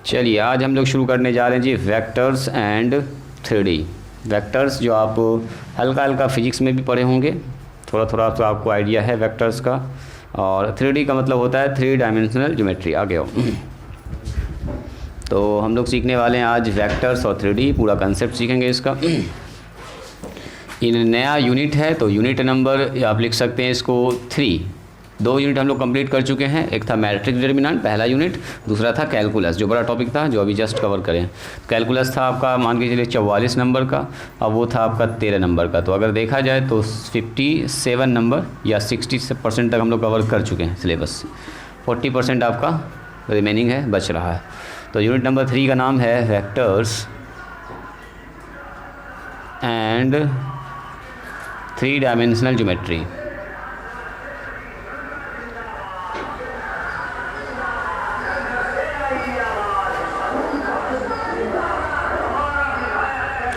चलिए आज हम लोग शुरू करने जा रहे हैं जी वेक्टर्स एंड 3D। वेक्टर्स जो आप हल्का हल्का फिजिक्स में भी पढ़े होंगे, थोड़ा थोड़ा तो आपको आइडिया है वेक्टर्स का। और 3D का मतलब होता है 3 डायमेंशनल ज्योमेट्री। आगे आओ। तो हम लोग सीखने वाले हैं आज वेक्टर्स और 3D, पूरा कंसेप्ट सीखेंगे इसका। इन नया यूनिट है तो यूनिट नंबर आप लिख सकते हैं इसको 3। 2 यूनिट हम लोग कंप्लीट कर चुके हैं। एक था मैट्रिक्स डिटरमिनेंट पहला यूनिट, दूसरा था कैलकुलस जो बड़ा टॉपिक था जो अभी जस्ट कवर करें। कैलकुलस था आपका मान के चलिए 44 नंबर का, अब वो था आपका 13 नंबर का। तो अगर देखा जाए तो 57 नंबर या 60% तक हम लोग कवर कर चुके हैं सिलेबस। 40% आपका रिमेनिंग है, बच रहा है। तो यूनिट नंबर 3 का नाम है वेक्टर्स एंड 3 डायमेंशनल ज्योमेट्री।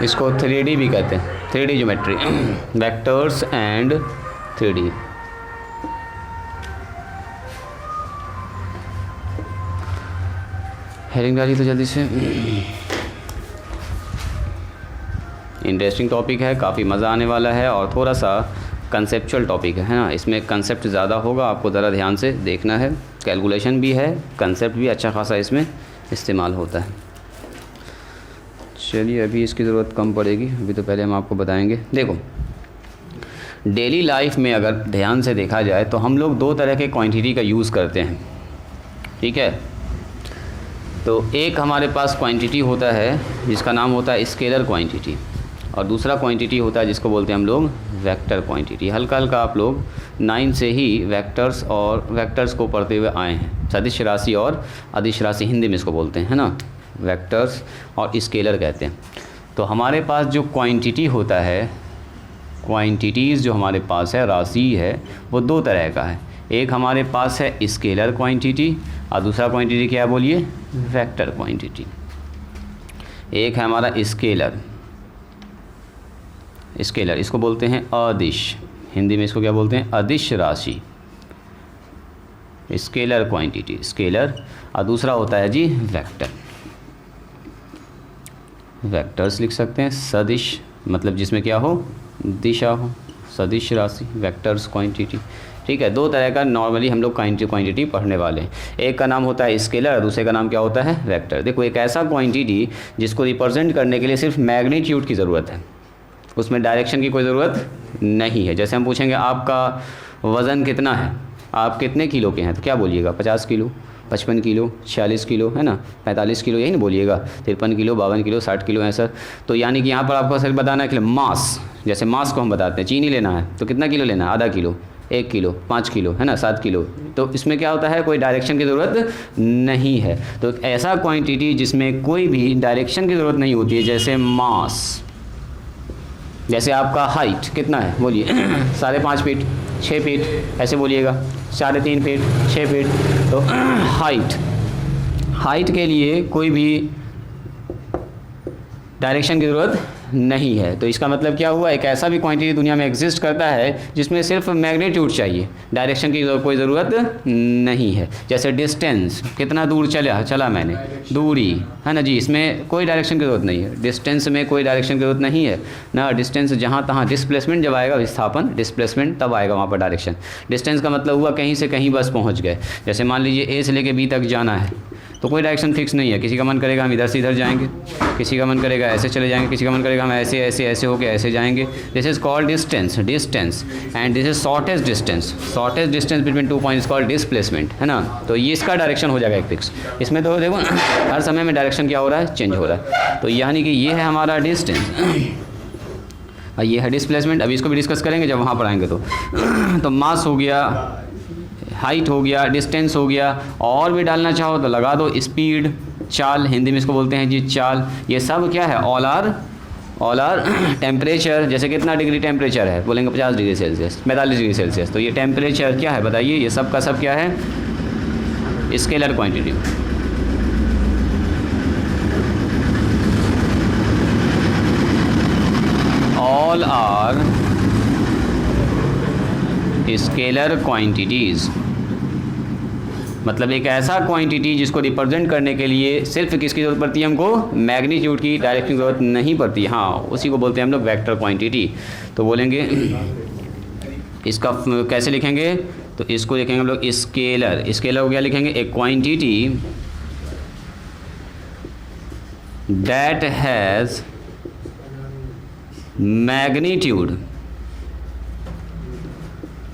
इसको 3D भी कहते हैं, 3D geometry. Vectors and 3D। Heading डालिए तो जल्दी से। इंटरेस्टिंग टॉपिक है, काफ़ी मज़ा आने वाला है और थोड़ा सा कंसेप्चुअल टॉपिक है ना। इसमें कंसेप्ट ज़्यादा होगा, आपको ज़रा ध्यान से देखना है। कैलकुलेशन भी है, कंसेप्ट भी अच्छा खासा इसमें इस्तेमाल होता है। चलिए अभी इसकी ज़रूरत कम पड़ेगी, अभी तो पहले हम आपको बताएंगे। देखो डेली लाइफ में अगर ध्यान से देखा जाए तो हम लोग 2 तरह के क्वांटिटी का यूज़ करते हैं, ठीक है। तो एक हमारे पास क्वांटिटी होता है जिसका नाम होता है स्केलर क्वांटिटी, और दूसरा क्वांटिटी होता है जिसको बोलते हैं हम लोग वेक्टर क्वांटिटी। हल्का हल्का आप लोग 9 से ही वेक्टर्स को पढ़ते हुए आए हैं। सदिश राशि और अदिश राशि हिंदी में इसको बोलते हैं, है ना। वेक्टर्स और स्केलर कहते हैं। तो हमारे पास जो क्वांटिटी होता है, क्वांटिटीज़ जो हमारे पास है, राशि है, वो 2 तरह का है। एक हमारे पास है स्केलर क्वांटिटी और दूसरा क्वांटिटी क्या बोलिए, वेक्टर क्वांटिटी। एक है हमारा स्केलर, इसको बोलते हैं अदिश, हिंदी में इसको क्या बोलते हैं, अदिश राशि। स्केलर क्वांटिटी स्केलर, और दूसरा होता है जी वेक्टर। वेक्टर्स लिख सकते हैं सदिश, मतलब जिसमें क्या हो, दिशा हो, सदिश राशि, वेक्टर्स क्वांटिटी, ठीक है। 2 तरह का नॉर्मली हम लोग क्वांटिटी पढ़ने वाले हैं। एक का नाम होता है स्केलर, दूसरे का नाम क्या होता है, वेक्टर। देखो एक ऐसा क्वांटिटी जिसको रिप्रेजेंट करने के लिए सिर्फ मैग्नीट्यूड की ज़रूरत है, उसमें डायरेक्शन की कोई ज़रूरत नहीं है। जैसे हम पूछेंगे आपका वज़न कितना है, आप कितने किलो के हैं, तो क्या बोलिएगा, 50 किलो, 55 किलो, 46 किलो, है ना, 45 किलो, यही ना बोलिएगा। 53 किलो, 52 किलो, 60 किलो है सर। तो यानी कि यहाँ पर आपको सर बताना है कि मास, जैसे मास को हम बताते हैं, चीनी लेना है तो कितना किलो लेना है, आधा किलो, 1 किलो, 5 किलो, है ना, 7 किलो। तो इसमें क्या होता है, कोई डायरेक्शन की ज़रूरत नहीं है। तो ऐसा क्वांटिटी जिसमें कोई भी डायरेक्शन की ज़रूरत नहीं होती है, जैसे मास। जैसे आपका हाइट कितना है, बोलिए 5.5 फीट, 6 फीट, ऐसे बोलिएगा, 3.5 फीट, 6 फीट। तो हाइट के लिए कोई भी डायरेक्शन की ज़रूरत नहीं है। तो इसका मतलब क्या हुआ, एक ऐसा भी क्वांटिटी दुनिया में एग्जिस्ट करता है जिसमें सिर्फ मैग्नीट्यूड चाहिए, डायरेक्शन की कोई ज़रूरत नहीं है। जैसे डिस्टेंस, कितना दूर चला मैंने, दूरी, है ना जी, इसमें कोई डायरेक्शन की ज़रूरत नहीं है। डिस्टेंस में कोई डायरेक्शन की ज़रूरत नहीं है ना। डिस्टेंस जहाँ तहाँ, डिस्प्लेसमेंट जब आएगा, विस्थापन डिस्प्लेसमेंट, तब आएगा वहाँ पर डायरेक्शन। डिस्टेंस का मतलब हुआ कहीं से कहीं बस पहुँच गए। जैसे मान लीजिए ए से लेके बी तक जाना है तो कोई डायरेक्शन फिक्स नहीं है। किसी का मन करेगा हम इधर से इधर जाएंगे, किसी का मन करेगा ऐसे चले जाएंगे, किसी का मन करेगा हम ऐसे ऐसे ऐसे होके ऐसे जाएंगे। This is called distance and this is shortest distance between 2 points called displacement, है ना। तो ये इसका डायरेक्शन हो जाएगा एक फिक्स। इसमें तो देखो हर समय में डायरेक्शन क्या हो रहा है, चेंज हो रहा है। तो यानी कि ये है हमारा डिस्टेंस और ये है डिस्प्लेसमेंट। अभी इसको भी डिस्कस करेंगे जब वहाँ पर आएंगे। तो मास हो गया, हाइट हो गया, डिस्टेंस हो गया, और भी डालना चाहो तो लगा दो, स्पीड, चाल, हिंदी में इसको बोलते हैं जी चाल। ये सब क्या है, ऑल आर टेम्परेचर। जैसे कितना डिग्री टेम्परेचर है, बोलेंगे 50 डिग्री सेल्सियस, 45 डिग्री सेल्सियस। तो ये टेम्परेचर क्या है बताइए, ये सब का सब क्या है, scalar quantity. All are scalar quantities. मतलब एक ऐसा क्वांटिटी जिसको रिप्रेजेंट करने के लिए सिर्फ किसकी ज़रूरत पड़ती है हमको, मैग्नीट्यूड की, डायरेक्शन की ज़रूरत नहीं पड़ती। हाँ, उसी को बोलते हैं हम लोग वेक्टर क्वांटिटी। तो बोलेंगे इसका कैसे लिखेंगे, तो इसको लिखेंगे हम लोग स्केलर। स्केलर को क्या लिखेंगे, एक quantity that has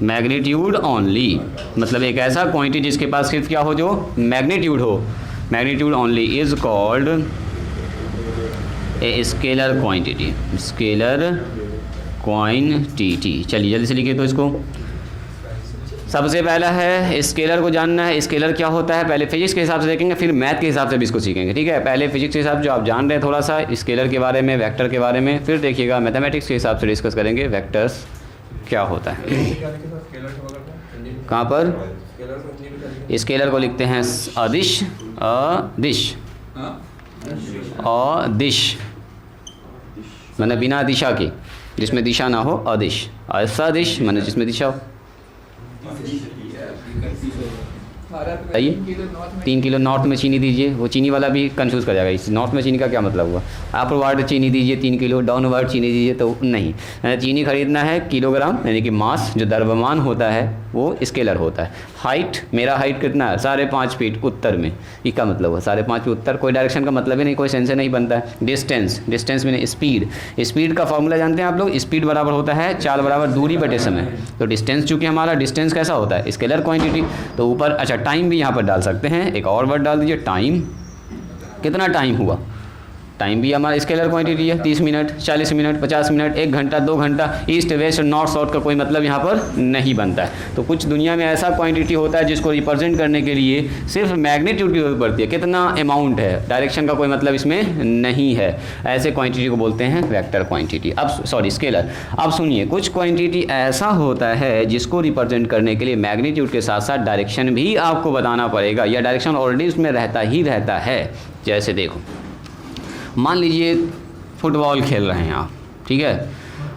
magnitude only, मतलब एक ऐसा क्वांटिटी जिसके पास सिर्फ क्या हो, जो मैग्नीट्यूड हो, magnitude only is called a scalar quantity. Scalar quantity, चलिए जल्दी से लिखिए। तो इसको सबसे पहला है स्केलर को जानना है, स्केलर क्या होता है, पहले फिजिक्स के हिसाब से देखेंगे, फिर मैथ के हिसाब से भी इसको सीखेंगे, ठीक है। पहले फिजिक्स के हिसाब से जो आप जान रहे हैं थोड़ा सा स्केलर के बारे में, वेक्टर के बारे में, फिर देखिएगा मैथमेटिक्स के हिसाब से डिस्कस करेंगे वेक्टर्स क्या होता है। कहाँ पर स्केलर को लिखते हैं अदिश, अदिश, अदिश मैंने बिना दिशा के, जिसमें दिशा ना हो, अदिश। असदिश मैंने जिसमें दिशा हो। आइए 3 किलो नॉर्थ में चीनी दीजिए, वो चीनी वाला भी कंफ्यूज कर जाएगा, इस नॉर्थ में चीनी का क्या मतलब हुआ। अपवर्ड चीनी दीजिए 3 किलो, डाउनवर्ड चीनी दीजिए तो नहीं, चीनी खरीदना है किलोग्राम, यानी कि मास जो द्रव्यमान होता है वो स्केलर होता है। हाइट, मेरा हाइट कितना है, 5.5 फीट उत्तर में, ये का मतलब हुआ 5.5 फीट उत्तर, कोई डायरेक्शन का मतलब ही नहीं, कोई सेंस नहीं बनता है। डिस्टेंस, डिस्टेंस में स्पीड, स्पीड का फॉर्मूला जानते हैं आप लोग, स्पीड बराबर होता है चाल बराबर दूरी बटे समय। तो डिस्टेंस चूँकि हमारा डिस्टेंस कैसा होता है, स्केलर क्वांटिटी। तो ऊपर अच्छा टाइम भी यहाँ पर डाल सकते हैं, एक और वर्ड डाल दीजिए टाइम, कितना टाइम हुआ, टाइम भी हमारा स्केलर क्वांटिटी है। 30 मिनट, 40 मिनट, 50 मिनट, 1 घंटा, 2 घंटा, ईस्ट वेस्ट नॉर्थ साउथ का कोई मतलब यहाँ पर नहीं बनता है। तो कुछ दुनिया में ऐसा क्वांटिटी होता है जिसको रिप्रेजेंट करने के लिए सिर्फ मैग्नीट्यूड की जरूरत पड़ती है, कितना अमाउंट है, डायरेक्शन का कोई मतलब इसमें नहीं है। ऐसे क्वांटिटी को बोलते हैं वेक्टर क्वांटिटी। अब सॉरी स्केलर। अब सुनिए, कुछ क्वांटिटी ऐसा होता है जिसको रिप्रेजेंट करने के लिए मैग्नीट्यूड के साथ साथ डायरेक्शन भी आपको बताना पड़ेगा, या डायरेक्शन ऑलरेडी उसमें रहता ही रहता है। जैसे देखो, मान लीजिए फुटबॉल खेल रहे हैं आप, ठीक है।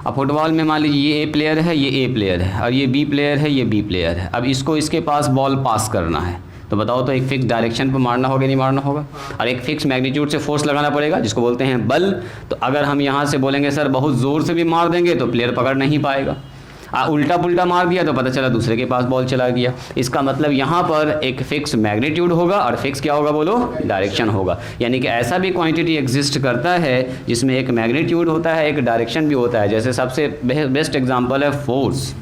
अब फुटबॉल में मान लीजिए ये ए प्लेयर है, ये ए प्लेयर है, और ये बी प्लेयर है, ये बी प्लेयर है। अब इसको इसके पास बॉल पास करना है, तो बताओ तो एक फिक्स डायरेक्शन पर मारना होगा नहीं मारना होगा, और एक फिक्स मैग्नीट्यूड से फोर्स लगाना पड़ेगा जिसको बोलते हैं बल। तो अगर हम यहाँ से बोलेंगे सर बहुत ज़ोर से भी मार देंगे तो प्लेयर पकड़ नहीं पाएगा, उल्टा पुल्टा मार दिया तो पता चला दूसरे के पास बॉल चला गया। इसका मतलब यहाँ पर एक फिक्स मैग्नीट्यूड होगा और फिक्स क्या होगा बोलो, डायरेक्शन होगा। यानी कि ऐसा भी क्वांटिटी एग्जिस्ट करता है जिसमें एक मैग्नीट्यूड होता है, एक डायरेक्शन भी होता है। जैसे सबसे बेस्ट एग्जांपल है फोर्स,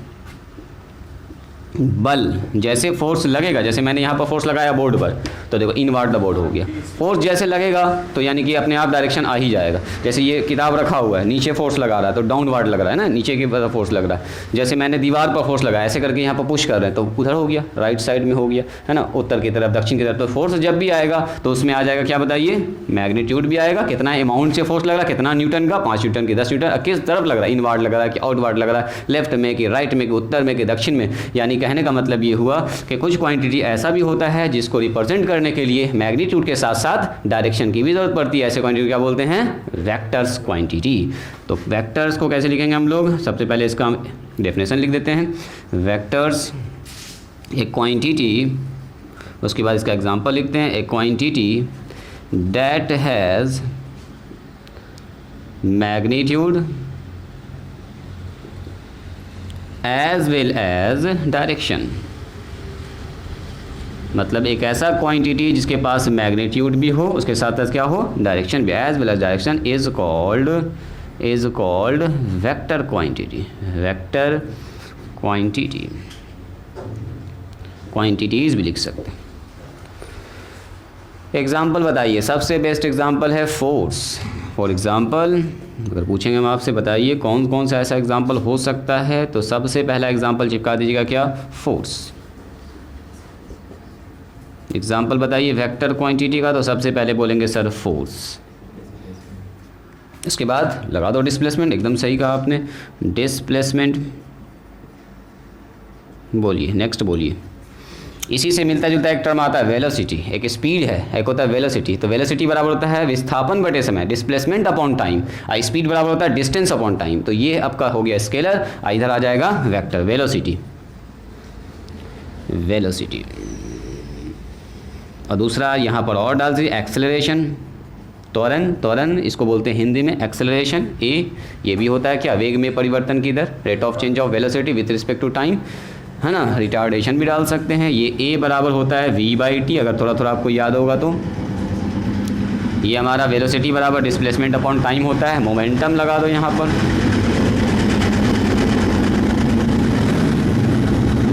बल। जैसे फोर्स लगेगा, जैसे मैंने यहाँ पर फोर्स लगाया बोर्ड पर, तो देखो इनवर्ड द बोर्ड हो गया। फोर्स जैसे लगेगा तो यानी कि अपने आप डायरेक्शन आ ही जाएगा। जैसे ये किताब रखा हुआ है, नीचे फोर्स लगा रहा है तो डाउनवर्ड लग रहा है ना, नीचे की तरफ फोर्स लग रहा है। जैसे मैंने दीवार पर फोर्स लगाया, ऐसे करके यहाँ पर पुश कर रहे हैं तो उधर हो गया, राइट साइड में हो गया, है ना, उत्तर की तरफ, दक्षिण की तरफ। तो फोर्स जब भी आएगा तो उसमें आ जाएगा क्या बताइए, मैग्नीट्यूड भी आएगा, कितना अमाउंट से फोर्स लग रहा है, कितना न्यूटन का, 5 न्यूटन की, 10 न्यूटन, किस तरफ लग रहा है, इनवर्ड लग रहा है कि आउटवर्ड लग रहा है, लेफ्ट में कि राइट में कि उत्तर में कि दक्षिण में। यानी कहने का मतलब ये हुआ कि कुछ क्वांटिटी ऐसा भी होता है जिसको रिप्रेजेंट करने के लिए मैग्नीट्यूड के साथ साथ डायरेक्शन की भी जरूरत पड़ती है। ऐसे क्वांटिटी क्या बोलते हैं, वेक्टर्स क्वांटिटी। तो वेक्टर्स को कैसे लिखेंगे हम लोग, सबसे पहले इसका डेफिनेशन लिख देते हैं। वेक्टर्स एक क्वांटिटी, उसके बाद इसका एग्जांपल लिखते हैं, एक quantity that has magnitude as well as direction. मतलब एक ऐसा क्वांटिटी जिसके पास मैग्नीट्यूड भी हो, उसके साथ साथ क्या हो, डायरेक्शन भी, as well as direction, is called vector quantity. Vector quantity, quantities भी लिख सकते हैं। एग्जाम्पल बताइए, सबसे बेस्ट एग्जाम्पल है फोर्स। फॉर एग्जाम्पल अगर पूछेंगे हम आपसे, बताइए कौन कौन सा ऐसा एग्जाम्पल हो सकता है, तो सबसे पहला एग्जाम्पल चिपका दीजिएगा क्या, फोर्स। एग्जाम्पल बताइए वेक्टर क्वांटिटी का, तो सबसे पहले बोलेंगे सर फोर्स। इसके बाद लगा दो डिस्प्लेसमेंट, एकदम सही कहा आपने, डिस्प्लेसमेंट। बोलिए नेक्स्ट, बोलिए। इसी से मिलता जुलता एक टर्म आता है वेलोसिटी। एक स्पीड है, एक होता है वेलोसिटी। तो वेलोसिटी बराबर होता है विस्थापन बटे समय, डिस्प्लेसमेंट अपॉन टाइम। स्पीड बराबर होता है डिस्टेंस अपॉन टाइम। तो ये आपका हो गया स्केलर, इधर आ जाएगा वेक्टर, वेलोसिटी। वेलोसिटी और दूसरा यहाँ पर और डाल दीजिए एक्सेलरेशन, त्वरण, त्वरण इसको बोलते हैं हिंदी में एक्सेलरेशन। ए ये भी होता है क्या, वेग में परिवर्तन की दर, rate of change of velocity with respect to time, है ना। रिटार्डेशन भी डाल सकते हैं। ये ए बराबर होता है v/t, अगर थोड़ा थोड़ा आपको याद होगा तो। ये हमारा वेलोसिटी बराबर डिस्प्लेसमेंट अपॉन टाइम होता है। मोमेंटम लगा दो यहाँ पर।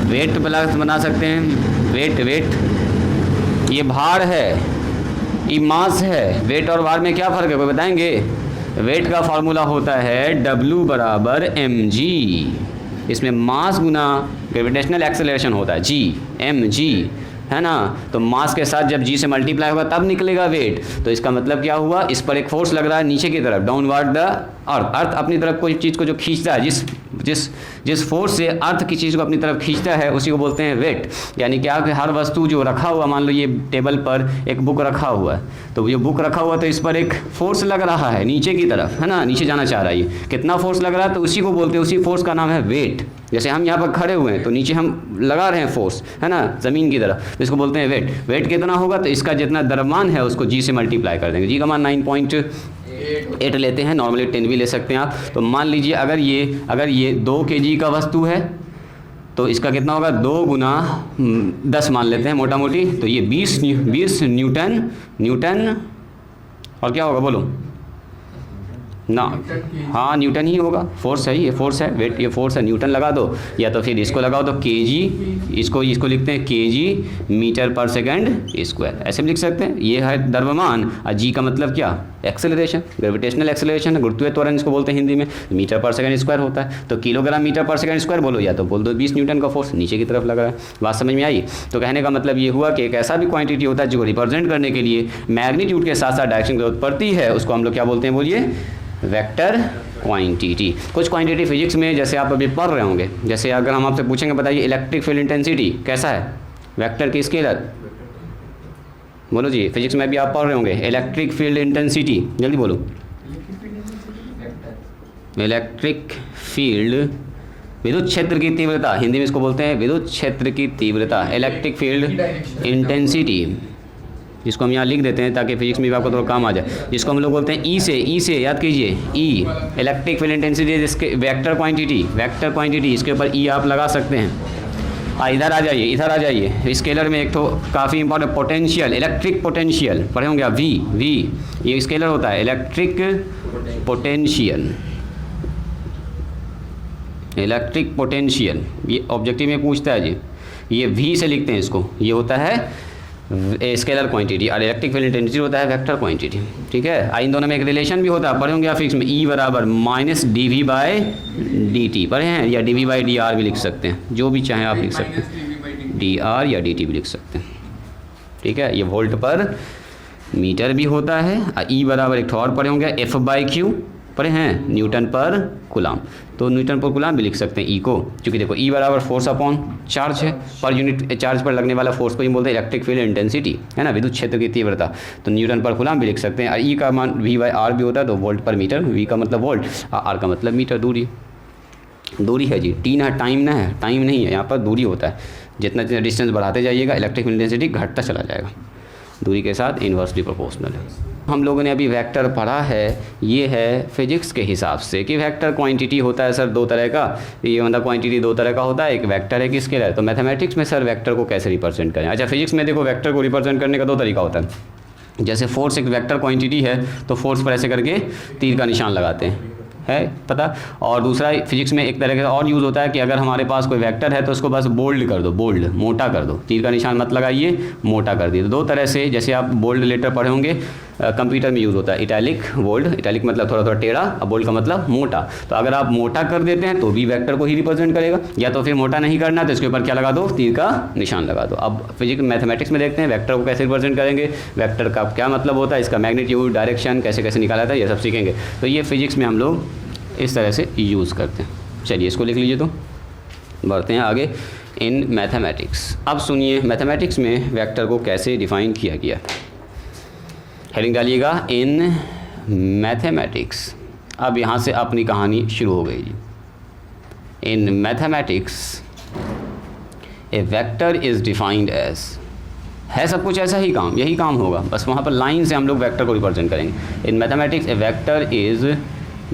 वेट बना सकते हैं, वेट, वेट ये भार है, ये मास है। वेट और भार में क्या फ़र्क है, कोई बताएंगे? वेट का फॉर्मूला होता है W बराबर mg, इसमें मास गुना ग्रेविटेशनल एक्सेलरेशन होता है mg, है ना। तो मास के साथ जब g से मल्टीप्लाई होगा तब निकलेगा वेट। तो इसका मतलब क्या हुआ, इस पर एक फोर्स लग रहा है नीचे की तरफ, डाउनवर्ड द अर्थ। अर्थ अपनी तरफ कोई चीज़ को जो खींचता है, जिस फोर्स से अर्थ की चीज़ को अपनी तरफ खींचता है उसी को बोलते हैं वेट। यानी क्या कि हर वस्तु जो रखा हुआ, मान लो ये टेबल पर एक बुक रखा हुआ है, तो ये बुक रखा हुआ तो इस पर एक फोर्स लग रहा है नीचे की तरफ, है ना, नीचे जाना चाह रहा है। ये कितना फोर्स लग रहा है तो उसी को बोलते हैं, उसी फोर्स का नाम है वेट। जैसे हम यहाँ पर खड़े हुए हैं तो नीचे हम लगा रहे हैं फोर्स, है ना, ज़मीन की तरफ, तो इसको बोलते हैं वेट। वेट कितना होगा तो इसका जितना द्रव्यमान है उसको g से मल्टीप्लाई कर देंगे। g का मान 9.8 लेते हैं, नॉर्मली 10 भी ले सकते हैं आप। तो मान लीजिए अगर ये 2 kg का वस्तु है तो इसका कितना होगा, 2 गुना 10 मान लेते हैं मोटा मोटी, तो ये 20 न्यूटन और क्या होगा बोलो ना, हाँ न्यूटन ही होगा। फोर्स है, ये फोर्स है, वेट ये फोर्स है, न्यूटन लगा दो, या तो फिर इसको लगाओ तो केजी, इसको लिखते हैं केजी मीटर पर सेकंड स्क्वायर, ऐसे भी लिख सकते हैं। ये है द्रव्यमान और जी का मतलब क्या, एक्सेलरेशन, ग्रेविटेशनल एक्सेलरेशन, गुरुत्वीय त्वरण इसको बोलते हैं हिंदी में। मीटर पर सेकंड स्क्वायर होता है, तो किलोग्राम मीटर पर सेकंड स्क्वायर बोलो, या तो बोल दो 20 न्यूटन का फोर्स नीचे की तरफ लग रहा है। बात समझ में आई? तो कहने का मतलब ये हुआ कि एक ऐसा भी क्वांटिटी होता है जो रिप्रेजेंट करने के लिए मैग्नीट्यूड के साथ साथ डायरेक्शन की जरूरत पड़ती है, उसको हम लोग क्या बोलते हैं, बोलिए वेक्टर क्वांटिटी। कुछ क्वांटिटी फिजिक्स में जैसे आप अभी पढ़ रहे होंगे, जैसे अगर हम आपसे पूछेंगे बताइए इलेक्ट्रिक फील्ड इंटेंसिटी कैसा है, वेक्टर की स्केलर, बोलो जी। फिजिक्स में भी आप पढ़ रहे होंगे इलेक्ट्रिक फील्ड इंटेंसिटी, जल्दी बोलो। इलेक्ट्रिक फील्ड विद्युत क्षेत्र की तीव्रता, हिंदी में इसको बोलते हैं विद्युत क्षेत्र की तीव्रता, इलेक्ट्रिक फील्ड इंटेंसिटी, जिसको हम यहाँ लिख देते हैं ताकि फिजिक्स में भी आपको थोड़ा काम आ जाए, जिसको हम लोग बोलते हैं ई से याद कीजिए, ई इलेक्ट्रिक फील्ड इंटेंसिटी, जिसके वेक्टर क्वांटिटी, इसके ऊपर ई आप लगा सकते हैं। इधर आ जाइए, स्केलर में एक तो काफ़ी इंपॉर्टेंट पोटेंशियल, इलेक्ट्रिक पोटेंशियल पढ़े होंगे आप, वी ये स्केलर होता है, इलेक्ट्रिक पोटेंशियल, ये ऑब्जेक्टिव में पूछता है जी, ये वी से लिखते हैं इसको, ये होता है स्केलर क्वांटिटी और इलेक्ट्रिक फील्ड इंटेंसिटी होता है वेक्टर क्वांटिटी, ठीक है। इन दोनों में एक रिलेशन भी होता है, पढ़े होंगे आप फिजिक्स में, ई बराबर माइनस dv/dt पढ़े हैं, या dv/dr भी लिख सकते हैं, जो भी चाहें आप लिख सकते हैं, dr या dt भी लिख सकते हैं, ठीक है। ये वोल्ट पर मीटर भी होता है। ई बराबर एक और पढ़े होंगे F/Q पढ़े हैं, न्यूटन पर कूलाम, तो न्यूटन पर कूलाम भी लिख सकते हैं ई को, क्योंकि देखो ई बराबर फोर्स अपॉन चार्ज है, पर यूनिट चार्ज पर लगने वाला फोर्स को ही बोलते हैं इलेक्ट्रिक फील्ड इंटेंसिटी, है ना, विद्युत क्षेत्र की तीव्रता। तो न्यूटन पर कूलाम भी लिख सकते हैं। और ई का मान V/R भी होता है, तो वोल्ट पर मीटर, वी का मतलब वोल्ट, आर का मतलब मीटर, दूरी है जी, टी ना टाइम ना है, टाइम नहीं है यहाँ पर, दूरी होता है। जितना डिस्टेंस बढ़ाते जाइएगा इलेक्ट्रिक फील्ड इंटेंसिटी घटता चला जाएगा, दूरी के साथ इन्वर्सली प्रोपोर्शनल है। हम लोगों ने अभी वेक्टर पढ़ा है, ये है फिजिक्स के हिसाब से कि वेक्टर क्वांटिटी होता है सर 2 तरह का, ये मतलब क्वांटिटी 2 तरह का होता है, एक वेक्टर है, एक स्केलर। तो मैथमेटिक्स में सर वेक्टर को कैसे रिप्रेजेंट करें? अच्छा, फिजिक्स में देखो वेक्टर को रिप्रेजेंट करने का 2 तरीका होता है। जैसे फोर्स एक वेक्टर क्वांटिटी है, तो फोर्स पर ऐसे करके तीर का निशान लगाते हैं, है पता। और दूसरा फिजिक्स में एक तरह का और यूज़ होता है कि अगर हमारे पास कोई वेक्टर है तो उसको बस बोल्ड कर दो, बोल्ड मोटा कर दो, तीर का निशान मत लगाइए, मोटा कर दिए। तो 2 तरह से, जैसे आप बोल्ड लेटर पढ़े होंगे, कंप्यूटर में यूज़ होता है इटैलिक, बोल्ड, इटैलिक मतलब थोड़ा थोड़ा टेढ़ा, और बोल्ड का मतलब मोटा। तो अगर आप मोटा कर देते हैं तो भी वेक्टर को ही रिप्रेजेंट करेगा, या तो फिर मोटा नहीं करना तो इसके ऊपर क्या लगा दो, तीर का निशान लगा दो। अब फिजिक्स मैथमेटिक्स में देखते हैं वेक्टर को कैसे रिप्रेजेंट करेंगे, वेक्टर का क्या मतलब होता है, इसका मैग्नीट्यूड, डायरेक्शन कैसे कैसे निकाला जाता है, ये सब सीखेंगे। तो ये फिजिक्स में हम लोग इस तरह से यूज़ करते हैं। चलिए इसको लिख लीजिए, तो बढ़ते हैं आगे। इन मैथमेटिक्स, अब सुनिए मैथमेटिक्स में वेक्टर को कैसे डिफाइन किया गया। हेडिंग डालिएगा इन मैथमेटिक्स। अब यहाँ से अपनी कहानी शुरू हो गई जी। In mathematics a vector is defined as, है सब कुछ ऐसा ही काम, यही काम होगा, बस वहाँ पर लाइन से हम लोग वेक्टर को रिप्रेजेंट करेंगे। In mathematics a vector is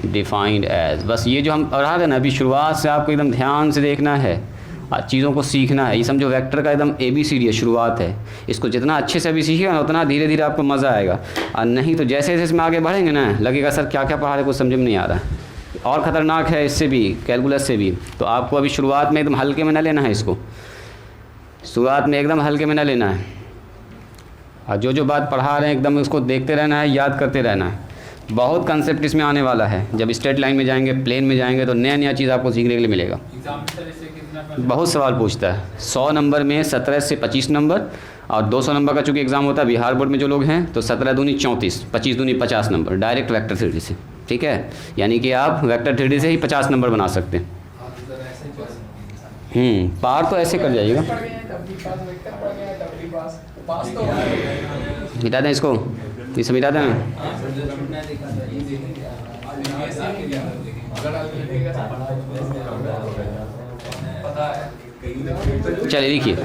defined as, बस ये जो हम पढ़ा रहे ना अभी शुरुआत से, आपको एकदम ध्यान से देखना है, चीज़ों को सीखना है। ये समझो वेक्टर का एकदम ABCD है, शुरुआत है। इसको जितना अच्छे से अभी सीखिएगा उतना धीरे धीरे आपको मज़ा आएगा, और नहीं तो जैसे जैसे इसमें आगे बढ़ेंगे ना लगेगा सर क्या क्या पढ़ा रहे कुछ समझ में नहीं आ रहा है। और ख़तरनाक है इससे भी, कैलकुलस से भी। तो आपको अभी शुरुआत में एकदम हल्के में ना लेना है, इसको शुरुआत में एकदम हल्के में ना लेना है, और जो बात पढ़ा रहे हैं एकदम उसको देखते रहना है, याद करते रहना है। बहुत कंसेप्ट इसमें आने वाला है, जब स्ट्रेट लाइन में जाएंगे, प्लेन में जाएंगे तो नया नया चीज़ आपको सीखने के लिए मिलेगा। बहुत सवाल पूछता है, 100 नंबर में 17 से 25 नंबर, और 200 नंबर का चूँकि एग्ज़ाम होता है बिहार बोर्ड में जो लोग हैं, तो 17 दूनी 34, 25 दूनी 50 नंबर डायरेक्ट वेक्टर थ्योरी से। ठीक है, यानी कि आप वेक्टर थ्योरी से ही 50 नंबर बना सकते हैं। पार तो ऐसे कर जाइएगा। मिटा दें इसको, इसे मिटा दें। चलिए लिखिए,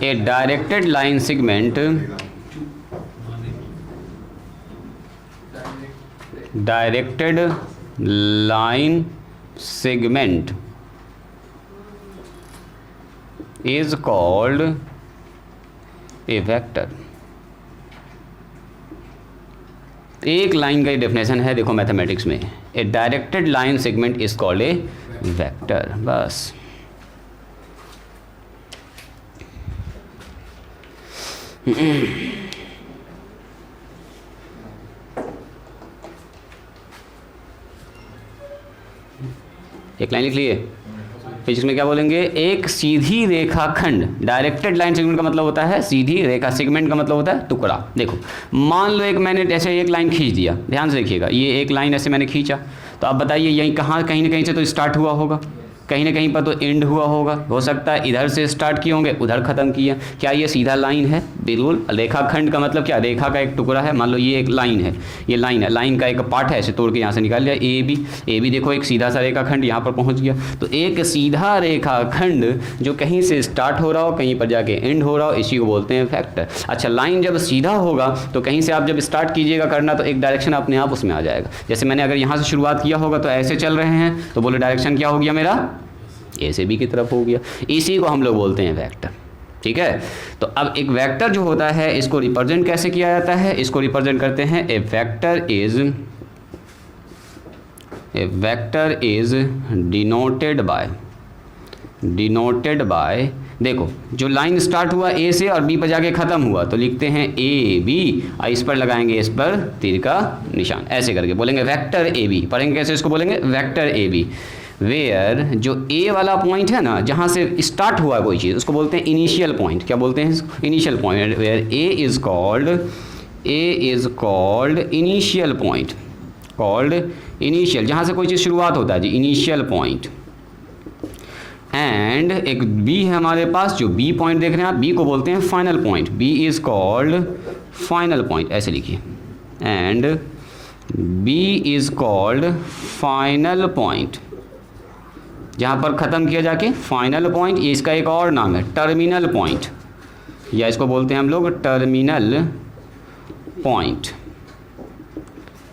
ए directed line segment, directed line segment is called a vector। एक लाइन का डेफिनेशन है देखो मैथमेटिक्स में, ए directed line segment is called a vector. बस एक लाइन लिख लिए। फिजिक्स में क्या बोलेंगे, एक सीधी रेखाखंड, डायरेक्टेड लाइन सेगमेंट का मतलब होता है सीधी रेखा, सेगमेंट का मतलब होता है टुकड़ा। देखो मान लो एक मैंने ऐसे एक लाइन खींच दिया, ध्यान से देखिएगा, ये एक लाइन ऐसे मैंने खींचा, तो आप बताइए यहीं कहाँ कहीं ना कहीं से तो स्टार्ट हुआ होगा, कहीं ना कहीं पर तो एंड हुआ होगा। हो सकता है इधर से स्टार्ट किए होंगे उधर ख़त्म किया। क्या ये सीधा लाइन है? बिल्कुल। रेखाखंड का मतलब क्या, रेखा का एक टुकड़ा है। मान लो ये एक लाइन है, ये लाइन है, लाइन का एक पार्ट है, ऐसे तोड़ के यहाँ से निकाल लिया ए बी देखो एक सीधा सा रेखाखंड यहाँ पर पहुँच गया। तो एक सीधा रेखाखंड जो कहीं से स्टार्ट हो रहा हो कहीं पर जाके एंड हो रहा हो, इसी को बोलते हैं वेक्टर। अच्छा, लाइन जब सीधा होगा तो कहीं से आप जब स्टार्ट कीजिएगा करना तो एक डायरेक्शन अपने आप उसमें आ जाएगा। जैसे मैंने अगर यहाँ से शुरुआत किया होगा तो ऐसे चल रहे हैं, तो बोले डायरेक्शन क्या हो गया मेरा, ए से बी की तरफ हो गया। इसी को हम लोग बोलते हैं वेक्टर। ठीक है, तो अब एक वेक्टर जो होता है इसको रिप्रेजेंट कैसे किया जाता है, इसको रिप्रेजेंट करते हैं ए वेक्टर इज डिनोटेड बाय देखो जो लाइन स्टार्ट हुआ ए से और बी पर जाके ख़त्म हुआ तो लिखते हैं ए बी, और इस पर लगाएंगे इस पर तीर का निशान, ऐसे करके बोलेंगे वेक्टर ए बी। पढ़ेंगे कैसे, इसको बोलेंगे वेक्टर ए बी। वेयर जो ए वाला पॉइंट है ना, जहाँ से स्टार्ट हुआ कोई चीज़, उसको बोलते हैं इनिशियल पॉइंट। क्या बोलते हैं इसको, initial point. Where A is called initial point, called initial, जहाँ से कोई चीज़ शुरुआत होता है जी, इनिशियल पॉइंट। एंड एक बी है हमारे पास, जो बी पॉइंट देख रहे हैं आप, बी को बोलते हैं final point. B is called final point, ऐसे लिखिए। And B is called final point, जहाँ पर ख़त्म किया जाके फाइनल पॉइंट। ये इसका एक और नाम है टर्मिनल पॉइंट, या इसको बोलते हैं हम लोग टर्मिनल पॉइंट।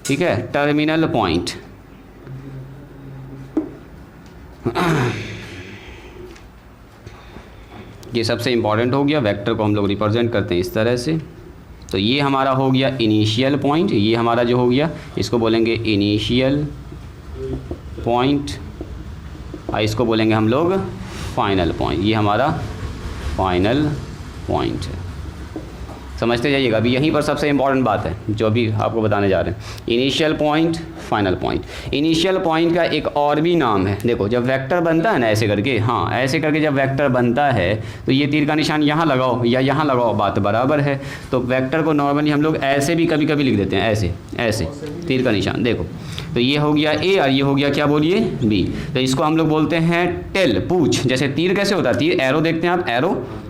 ठीक है, टर्मिनल पॉइंट। ये सबसे इम्पॉर्टेंट हो गया। वेक्टर को हम लोग रिप्रेजेंट करते हैं इस तरह से। तो ये हमारा हो गया इनिशियल पॉइंट, ये हमारा जो हो गया इसको बोलेंगे इनिशियल पॉइंट, और इसको बोलेंगे हम लोग फाइनल पॉइंट। ये हमारा फाइनल पॉइंट है। समझते जाइएगा। अभी यहीं पर सबसे इम्पॉर्टेंट बात है जो अभी आपको बताने जा रहे हैं, initial point, final point. Initial point का एक और भी नाम है। देखो जब वेक्टर बनता है ना ऐसे करके, हाँ ऐसे करके जब वेक्टर बनता है तो ये तीर का निशान यहाँ लगाओ या यहाँ लगाओ, बात बराबर है। तो वेक्टर को नॉर्मली हम लोग ऐसे भी कभी कभी लिख देते हैं, ऐसे ऐसे तीर का निशान। देखो तो ये हो गया ए और ये हो गया क्या बोलिए, बी। तो इसको हम लोग बोलते हैं टेल, पूछ। जैसे तीर कैसे होता है, तीर एरो देखते हैं आप,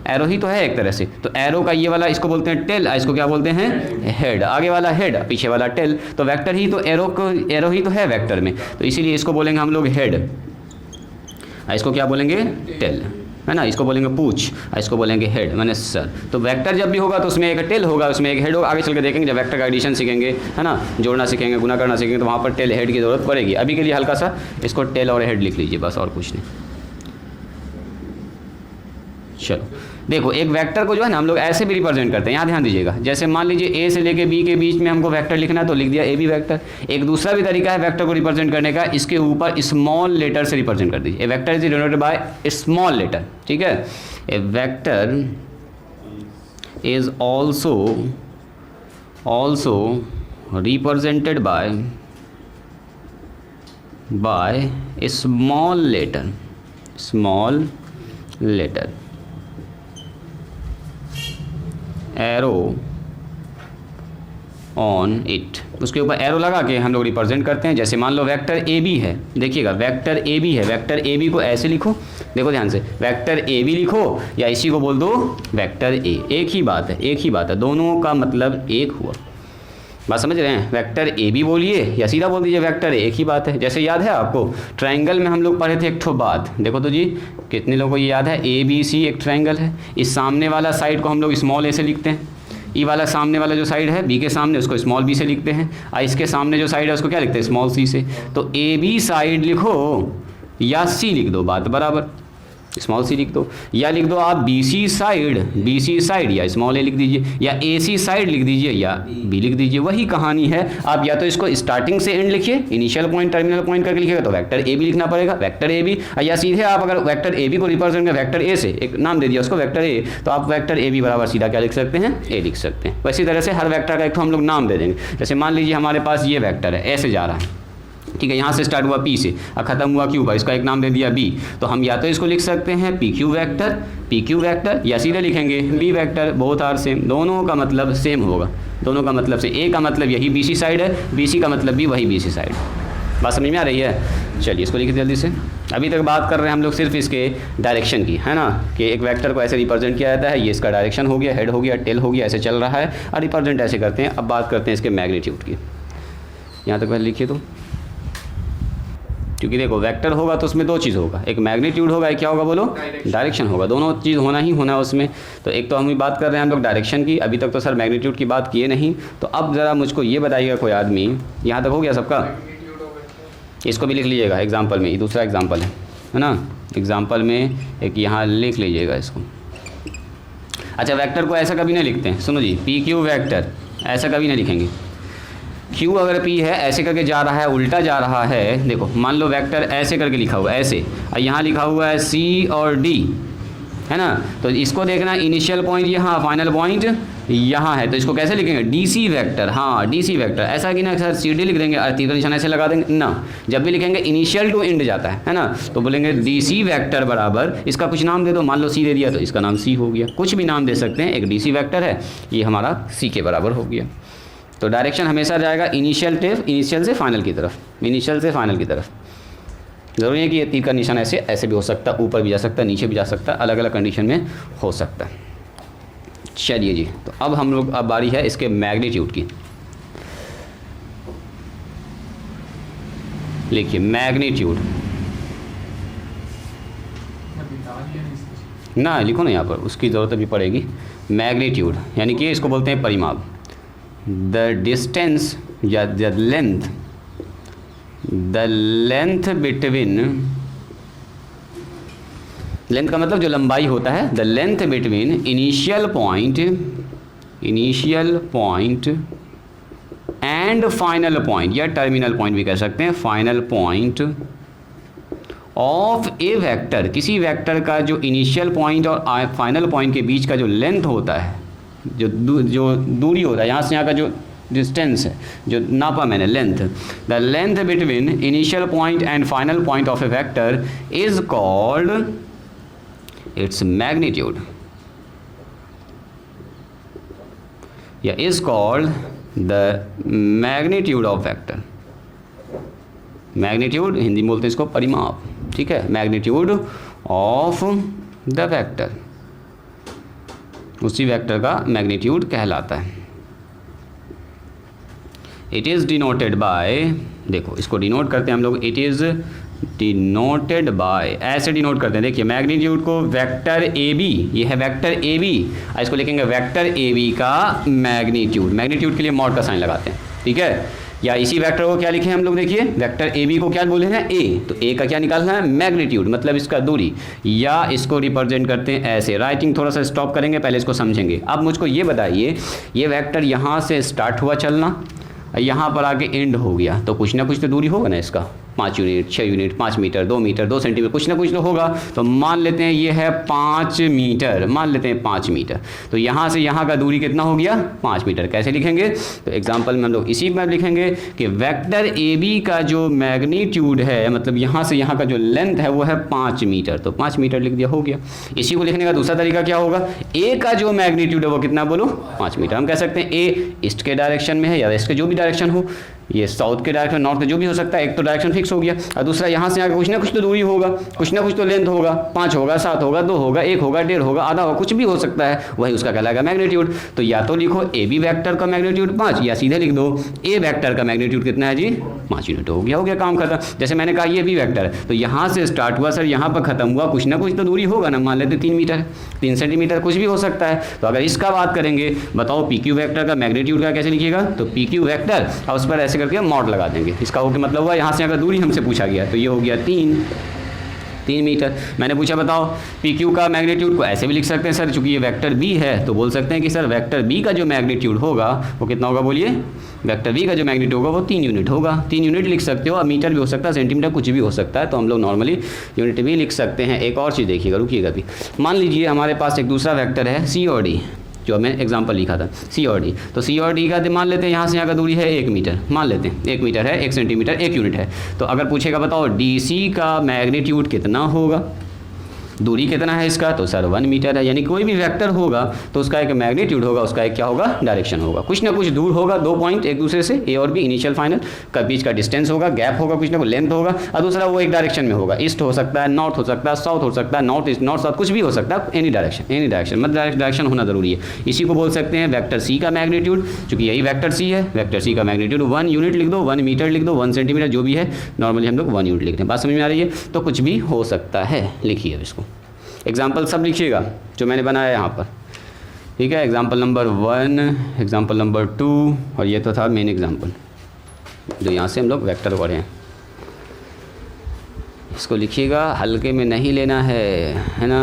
एरो ही तो है एक तरह से। तो एरो का ये वाला इसको बोलते हैं टेल, इसको क्या बोलते हैं, हेड। आगे वाला हेड, पीछे वाला टेल। तो वेक्टर ही तो एरो ही तो है वेक्टर में, तो इसीलिए इसको बोलेंगे हम लोग हेड, इसको क्या बोलेंगे, टेल। है ना, इसको बोलेंगे पूछ और इसको बोलेंगे हेड मैंने सर। तो वेक्टर जब भी होगा तो उसमें एक टेल होगा, उसमें एक हेड होगा। आगे चल के देखेंगे जब वेक्टर का एडिशन सीखेंगे, है ना, जोड़ना सीखेंगे, गुना करना सीखेंगे, तो वहाँ पर टेल हेड की ज़रूरत पड़ेगी। अभी के लिए हल्का सा इसको टेल और हेड लिख लीजिए बस, और कुछ नहीं। चलो देखो, एक वेक्टर को जो है ना हम लोग ऐसे भी रिप्रेजेंट करते हैं, यहाँ ध्यान दीजिएगा। जैसे मान लीजिए ए से लेके बी के बीच में हमको वेक्टर लिखना है तो लिख दिया ए बी वेक्टर। एक दूसरा भी तरीका है वेक्टर को रिप्रेजेंट करने का, इसके ऊपर स्मॉल लेटर से रिप्रेजेंट कर दीजिए। A vector is denoted by small letter, ठीक है। A vector is also represented by small letter arrow on it. उसके ऊपर एरो लगा के हम लोग रिप्रेजेंट करते हैं। जैसे मान लो वेक्टर ए बी है, देखिएगा वेक्टर ए बी है, वेक्टर ए बी को ऐसे लिखो, देखो ध्यान से, वेक्टर ए बी लिखो या इसी को बोल दो वेक्टर ए, एक ही बात है, दोनों का मतलब एक हुआ। बात समझ रहे हैं? वेक्टर ए बी बोलिए या सीधा बोल दीजिए वेक्टर ए, एक ही बात है। जैसे याद है आपको ट्रायंगल में हम लोग पढ़े थे एक ठो बात, देखो तो जी कितने लोगों को ये याद है, ए बी सी एक ट्रायंगल है। इस सामने वाला साइड को हम लोग स्मॉल ए से लिखते हैं, ई वाला सामने वाला जो साइड है बी के सामने उसको स्मॉल बी से लिखते हैं, और इसके सामने जो साइड है उसको क्या लिखते हैं, स्मॉल सी से। तो ए बी साइड लिखो या सी लिख दो, बात बराबर, स्मॉल सी लिख दो, या लिख दो आप बी सी साइड या स्मॉल ए लिख दीजिए, या ए सी साइड लिख दीजिए या बी लिख दीजिए, वही कहानी है। आप या तो इसको स्टार्टिंग से एंड लिखिए, इनिशियल पॉइंट टर्मिनल पॉइंट करके लिखिएगा तो वेक्टर ए बी लिखना पड़ेगा, वेक्टर ए बी। या सीधे आप अगर वेक्टर ए बी को रिप्रेजेंट करें वेक्टर ए से, एक नाम दे दिया उसको वेक्टर ए, तो आप वेक्टर ए बी बराबर सीधा क्या लिख सकते हैं, ए लिख सकते हैं। वैसी तरह से हर वेक्टर का एक तो हम लोग नाम दे देंगे। जैसे मान लीजिए हमारे पास ये वेक्टर है, ऐसे जा रहा है, ठीक है, यहाँ से स्टार्ट हुआ पी से और ख़त्म हुआ क्यू पर, इसका एक नाम दे दिया बी, तो हम या तो इसको लिख सकते हैं पी क्यू वेक्टर या सीधे लिखेंगे B vector. Both are same, दोनों का मतलब सेम होगा, दोनों का मतलब से, ए का मतलब यही बी सी साइड है, बी सी का मतलब भी वही बी सी साइड। बात समझ में आ रही है? चलिए इसको लिखिए जल्दी से। अभी तक बात कर रहे हैं हम लोग सिर्फ इसके डायरेक्शन की, है ना, कि एक वेक्टर को ऐसे रिप्रेजेंट किया जाता है, ये इसका डायरेक्शन हो गया, हेड हो गया, टेल हो गया, ऐसे चल रहा है और रिप्रेजेंट ऐसे करते हैं। अब बात करते हैं इसके मैग्नीट्यूड की। यहाँ तक पहले लिखिए तो, क्योंकि देखो वेक्टर होगा तो उसमें दो चीज़ होगा, एक मैग्नीट्यूड होगा, एक क्या होगा बोलो, डायरेक्शन होगा, दोनों चीज़ होना ही होना है उसमें। तो एक तो हम बात कर रहे हैं हम लोग डायरेक्शन की, अभी तक तो सर मैग्नीट्यूड की बात किए नहीं। तो अब ज़रा मुझको ये बताइएगा कोई आदमी, यहाँ तक हो गया सबका, इसको भी लिख लीजिएगा एग्जाम्पल में, ये दूसरा एग्जाम्पल है ना, एग्जाम्पल में एक यहाँ लिख लीजिएगा इसको। अच्छा, वेक्टर को ऐसा कभी नहीं लिखते हैं, सुनो जी, पी क्यू वेक्टर ऐसा कभी नहीं लिखेंगे। क्यू अगर पी है ऐसे करके जा रहा है, उल्टा जा रहा है, देखो मान लो वेक्टर ऐसे करके लिखा हुआ है ऐसे, और यहाँ लिखा हुआ है सी और डी, है ना, तो इसको देखना इनिशियल पॉइंट यहाँ, फाइनल पॉइंट यहाँ है, तो इसको कैसे लिखेंगे, डी सी वेक्टर। हाँ डी सी वेक्टर, ऐसा कि ना सर सी डी लिख देंगे और तीर का निशान ऐसे लगा देंगे ना, जब भी लिखेंगे इनिशियल टू एंड जाता है ना, तो बोलेंगे डी सी वेक्टर बराबर, इसका कुछ नाम दे दो, मान लो सी दे दिया तो इसका नाम सी हो गया, कुछ भी नाम दे सकते हैं, एक डी सी वेक्टर है, ये हमारा सी के बराबर हो गया। तो डायरेक्शन हमेशा जाएगा इनिशियल से फाइनल की तरफ, इनिशियल से फाइनल की तरफ। ज़रूरी है कि ये तीर का निशान ऐसे ऐसे भी हो सकता है, ऊपर भी जा सकता है, नीचे भी जा सकता है, अलग अलग कंडीशन में हो सकता है। चलिए जी, तो अब हम लोग, अब बारी है इसके मैग्नीट्यूड की। लिखिए मैग्नीट्यूड, ना लिखो ना यहाँ पर, उसकी ज़रूरत भी पड़ेगी। मैग्नीट्यूड यानी कि इसको बोलते हैं परिमाप, द डिस्टेंस या द लेंथ बिटवीन, लेंथ का मतलब जो लंबाई होता है, the length between initial point and final point, या टर्मिनल पॉइंट भी कह सकते हैं, final point of a vector, किसी वेक्टर का जो इनिशियल पॉइंट और फाइनल पॉइंट के बीच का जो लेंथ होता है, जो दूरी होता है, यहाँ से यहाँ का जो डिस्टेंस है, जो नापा मैंने length, the length between initial point and final point of a vector is called its magnitude, या is called the magnitude of vector. Magnitude Hindi में बोलते हैं इसको परिमाप, ठीक है, मैग्नीट्यूड ऑफ द वेक्टर, उसी वेक्टर का मैग्नीट्यूड कहलाता है। इट इज़ डिनोटेड बाय, देखो इसको डिनोट करते हैं हम लोग, इट इज़ डिनोटेड बाय, ऐसे डिनोट करते हैं। देखिए मैग्नीट्यूड को वेक्टर ए बी, ये है वेक्टर ए बी, इसको लिखेंगे वेक्टर ए बी का मैग्नीट्यूड। मैग्नीट्यूड के लिए मॉड का साइन लगाते हैं, ठीक है। या इसी वेक्टर को क्या लिखे हम लोग, देखिए वेक्टर ए बी को क्या बोले हैं, ए, तो ए का क्या निकालना है, मैग्नीट्यूड, मतलब इसका दूरी। या इसको रिप्रेजेंट करते हैं ऐसे, राइटिंग थोड़ा सा स्टॉप करेंगे, पहले इसको समझेंगे। अब मुझको ये बताइए, ये वेक्टर यहाँ से स्टार्ट हुआ चलना, यहाँ पर आके एंड हो गया, तो कुछ ना कुछ तो दूरी होगा ना इसका, 5 unit, 6 unit, 5 metre, 2 metre, 2 centimetre, कुछ ना कुछ तो होगा। तो मान लेते हैं ये है 5 मीटर, मान लेते हैं 5 मीटर। तो यहाँ से यहाँ का दूरी कितना हो गया, 5 मीटर। कैसे लिखेंगे, तो एग्जाम्पल में हम लोग इसी में लिखेंगे कि वेक्टर ए बी का जो मैग्नीट्यूड है, मतलब यहाँ से यहाँ का जो लेंथ है वो है 5 मीटर, तो 5 मीटर लिख दिया, हो गया। इसी को लिखने का दूसरा तरीका क्या होगा, ए का जो मैग्नीट्यूड है वो कितना बोलो, 5 मीटर। हम कह सकते हैं ए ईस्ट के डायरेक्शन में है या वेस्ट के, जो भी डायरेक्शन हो, ये साउथ के डायरेक्शन, नॉर्थ के, जो भी हो सकता है। एक तो डायरेक्शन फिक्स हो गया और दूसरा यहाँ से आगे कुछ ना कुछ तो दूरी होगा, कुछ ना कुछ तो लेंथ होगा, 5 होगा, 7 होगा, 2 होगा, 1 होगा, 1.5 होगा, आधा होगा, कुछ भी हो सकता है, वही उसका कहलाएगा मैग्नीट्यूड। तो या तो लिखो ए बी वैक्टर का मैग्नीट्यूड 5, या सीधे लिख दो ए वैक्टर का मैग्नीट्यूड कितना है जी, 5 यूनिट। हो गया काम खत्म। जैसे मैंने कहा ये बी वैक्टर, तो यहाँ से स्टार्ट हुआ सर, यहाँ पर खत्म हुआ, कुछ ना कुछ तो दूरी होगा ना, मान लेते 3 मीटर, 3 सेंटीमीटर, कुछ भी हो सकता है। तो अगर इसका बात करेंगे, बताओ पी क्यू वैक्टर का मैग्नीट्यूड का कैसे लिखिएगा, तो पी क्यू वैक्टर और उस पर ऐसे करके मॉड लगा देंगे। इसका हो मतलब हुआ यहाँ से अगर दूरी हमसे पूछा गया तो ये हो गया 3 मीटर। मैंने पूछा बताओ पी क्यू का मैग्नीट्यूड को ऐसे भी लिख सकते हैं सर, चूंकि ये वेक्टर बी है तो बोल सकते हैं कि सर वेक्टर बी का जो मैग्नीट्यूड होगा वो कितना होगा, बोलिए। वेक्टर बी का जो मैग्नीट्यूड होगा वो 3 यूनिट होगा। 3 यूनिट लिख सकते हो, अब मीटर भी हो सकता है, सेंटीमीटर, कुछ भी हो सकता है, तो हम लोग नॉर्मली यूनिट भी लिख सकते हैं। एक और चीज़ देखिएगा, रुकिएगा भी। मान लीजिए हमारे पास एक दूसरा वेक्टर है सी और डी, जो हमें एग्जाम्पल लिखा था सी और डी। तो सी और डी का मान लेते हैं यहाँ से यहाँ का दूरी है 1 मीटर, मान लेते हैं 1 मीटर है, 1 सेंटीमीटर 1 यूनिट है। तो अगर पूछेगा बताओ डी सी का मैग्नीट्यूड कितना होगा, दूरी कितना है इसका, तो सर 1 मीटर है। यानी कोई भी वेक्टर होगा तो उसका एक मैग्नीट्यूड होगा, उसका एक क्या होगा, डायरेक्शन होगा। कुछ ना कुछ दूर होगा, 2 पॉइंट एक दूसरे से, ए और बी इनिशियल फाइनल का बीच का डिस्टेंस होगा, गैप होगा, कुछ ना कुछ लेंथ होगा, और दूसरा वो एक डायरेक्शन में होगा, ईस्ट हो सकता है, नॉर्थ हो सकता है, साउथ हो सकता है, नॉर्थ ईस्ट, नॉर्थ साउथ, कुछ भी हो सकता है, एनी डायरेक्शन, मतलब डायरेक्शन होना जरूरी है। इसी को बोल सकते हैं वेक्टर सी का मैग्नीट्यूड, चूंकि यही वेक्टर सी है, वेक्टर सी का मैग्नीट्यूड 1 यूनिट लिख दो, 1 मीटर लिख दो, 1 सेंटीमीटर, जो भी है नॉर्मली हम लोग 1 यूनिट लिखते हैं। बात समझ में आ रही है, तो कुछ भी हो सकता है। लिखिए अब इसको, एग्जाम्पल सब लिखिएगा जो मैंने बनाया यहाँ पर, ठीक है। एग्जाम्पल नंबर 1, एग्जाम्पल नंबर 2, और ये तो था मेन एग्जाम्पल जो यहाँ से हम लोग वेक्टर पढ़े हैं। इसको लिखिएगा, हल्के में नहीं लेना है ना,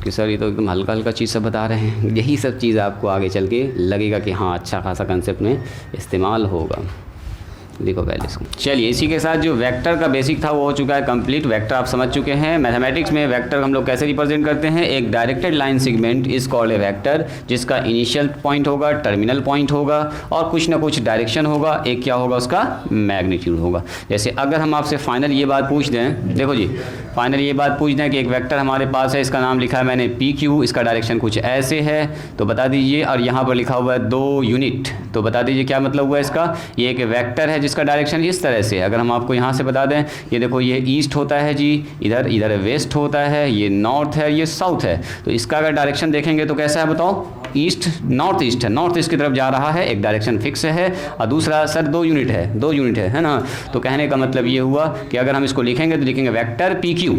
कि सर ये तो एकदम हल्का हल्का चीज़ सब बता रहे हैं। यही सब चीज़ आपको आगे चल के लगेगा कि हाँ अच्छा खासा कंसेप्ट में इस्तेमाल होगा। देखो पहले इसको, चलिए इसी के साथ जो वेक्टर का बेसिक था वो हो चुका है कंप्लीट। वेक्टर आप समझ चुके हैं। मैथमेटिक्स में वेक्टर हम लोग कैसे रिप्रेजेंट करते हैं, एक directed line segment is called a vector, जिसका इनिशियल पॉइंट होगा, टर्मिनल पॉइंट होगा, और कुछ ना कुछ डायरेक्शन होगा, एक क्या होगा, उसका मैग्नीट्यूड होगा। जैसे अगर हम आपसे फाइनल ये बात पूछ दें, देखो जी फाइनल ये बात पूछ दें कि एक वेक्टर हमारे पास है, इसका नाम लिखा है मैंने पी क्यू, इसका डायरेक्शन कुछ ऐसे है, तो बता दीजिए, और यहाँ पर लिखा हुआ है 2 यूनिट, तो बता दीजिए क्या मतलब हुआ इसका। ये एक वेक्टर है जिसका डायरेक्शन इस तरह से, अगर हम आपको यहाँ से बता दें, ये देखो ये ईस्ट होता है जी, इधर वेस्ट होता है, ये नॉर्थ है, ये साउथ है, तो इसका अगर डायरेक्शन देखेंगे तो कैसा है बताओ, ईस्ट नॉर्थ ईस्ट है, नॉर्थ ईस्ट की तरफ जा रहा है, एक डायरेक्शन फिक्स है, और दूसरा सर 2 यूनिट है, 2 यूनिट है ना। तो कहने का मतलब ये हुआ कि अगर हम इसको लिखेंगे तो लिखेंगे वेक्टर पी क्यू,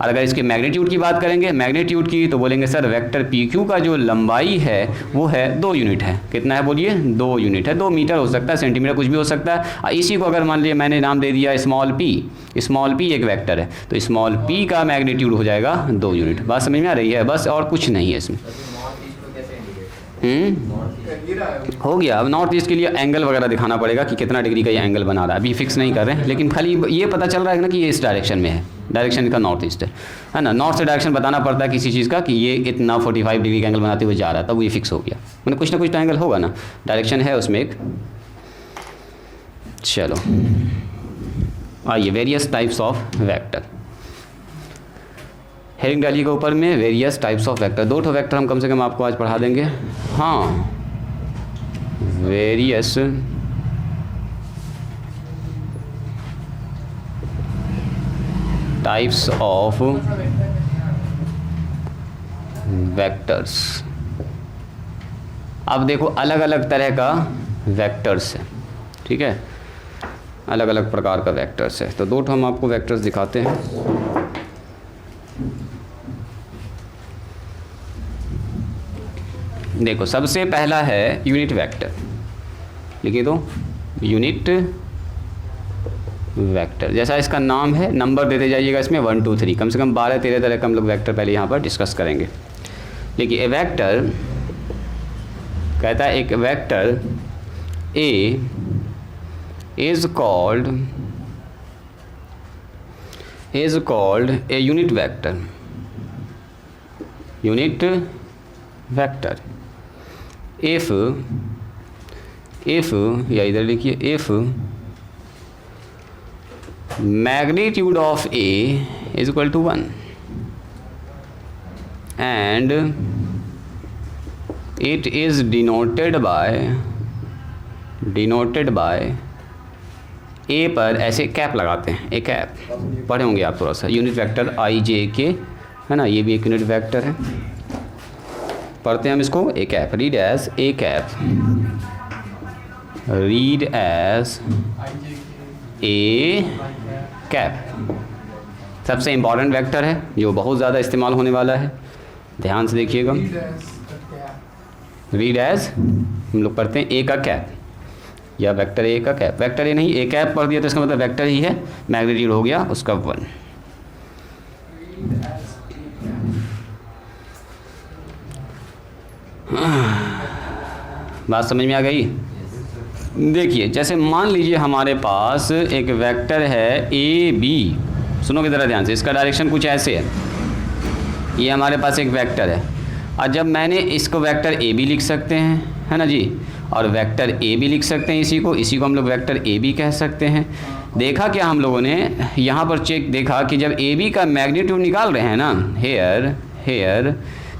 और अगर इसके मैग्नीट्यूड की बात करेंगे, मैग्नीट्यूड की, तो बोलेंगे सर वेक्टर पी क्यू का जो लंबाई है वो है 2 यूनिट है। कितना है बोलिए, 2 यूनिट है, 2 मीटर हो सकता है, सेंटीमीटर, कुछ भी हो सकता है। और इसी को अगर मान लीजिए मैंने नाम दे दिया स्मॉल पी एक वेक्टर है, तो स्मॉल पी का मैग्नीट्यूड हो जाएगा 2 यूनिट। बात समझ में आ रही है, बस और कुछ नहीं है इसमें। हो गया। अब नॉर्थ ईस्ट के लिए एंगल वगैरह दिखाना पड़ेगा कि कितना डिग्री का ये एंगल बना रहा है, अभी फिक्स नहीं कर रहे हैं, लेकिन खाली ये पता चल रहा है ना कि ये इस डायरेक्शन में है, डायरेक्शन का नॉर्थ ईस्ट है ना। नॉर्थ से डायरेक्शन बताना पड़ता है किसी चीज़ का कि ये इतना 45 डिग्री का एंगल बनाते हुए जा रहा है, तब ये फिक्स हो गया, मैंने कुछ ना कुछ तो एंगल होगा ना, डायरेक्शन है उसमें एक। चलो आइए, various types of vector, heading डालिएगा ऊपर में, various types of vector. 2 vector हम कम से कम आपको आज पढ़ा देंगे। हाँ, वेरियस टाइप्स ऑफ वेक्टर्स। अब देखो अलग अलग तरह का वेक्टर्स है, ठीक है। अलग अलग प्रकार का वेक्टर्स है। तो 2 हम आपको वेक्टर्स दिखाते हैं। देखो, सबसे पहला है यूनिट वेक्टर, लिखिए तो यूनिट वेक्टर। जैसा इसका नाम है, नंबर देते जाइएगा इसमें 1 2 3, कम से कम 12-13 तरह का हम लोग वेक्टर पहले यहाँ पर डिस्कस करेंगे। देखिए, ए वेक्टर कहता है एक vector A is called a unit vector. Unit vector if या इधर लिखिए, if magnitude of A is equal to 1 and it is denoted by A पर ऐसे कैप लगाते हैं, ए कैप पढ़े होंगे आप थोड़ा सा। यूनिट वेक्टर आई जे के है ना, ये भी एक यूनिट वेक्टर है, पढ़ते हैं हम इसको। A cap, read as a cap, read as a cap. सबसे इम्पॉर्टेंट वेक्टर है जो बहुत ज़्यादा इस्तेमाल होने वाला है, ध्यान से देखिएगा। रीड एज हम लोग पढ़ते हैं ए का कैप या वेक्टर ए का कैप। वेक्टर ए नहीं, ए कैप पढ़ दिया तो इसका मतलब वेक्टर ही है, मैग्नीट्यूड हो गया उसका 1। बात समझ में आ गई? देखिए, जैसे मान लीजिए हमारे पास एक वेक्टर है ए बी, सुनोगे ज़रा ध्यान से, इसका डायरेक्शन कुछ ऐसे है। ये हमारे पास एक वेक्टर है और जब मैंने इसको वेक्टर ए बी लिख सकते हैं, है ना जी, और वेक्टर ए भी लिख सकते हैं, इसी को हम लोग वेक्टर ए बी कह सकते हैं। देखा क्या हम लोगों ने यहाँ पर चेक देखा कि जब ए बी का मैग्नीट्यूड निकाल रहे हैं ना, हेयर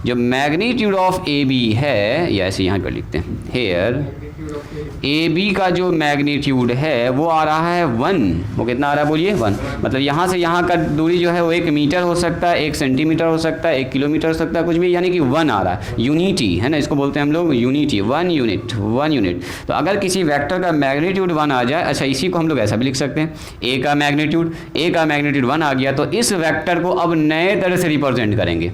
जो मैग्नीट्यूड ऑफ ए बी है, या ऐसे यहाँ पर लिखते हैं, हेयर ए बी का जो मैग्नीट्यूड है वो आ रहा है 1। वो कितना आ रहा है बोलिए? 1। मतलब यहाँ से यहाँ का दूरी जो है वो 1 मीटर हो सकता है, 1 सेंटीमीटर हो सकता है, 1 किलोमीटर हो सकता है, कुछ भी, यानी कि 1 आ रहा है। यूनिटी है ना, इसको बोलते हैं हम लोग यूनिटी, 1 यूनिट। तो अगर किसी वेक्टर का मैग्नीट्यूड 1 आ जाए, अच्छा इसी को हम लोग ऐसा भी लिख सकते हैं, ए का मैग्नीट्यूड 1 आ गया तो इस वेक्टर को अब नए तरह से रिप्रेजेंट करेंगे।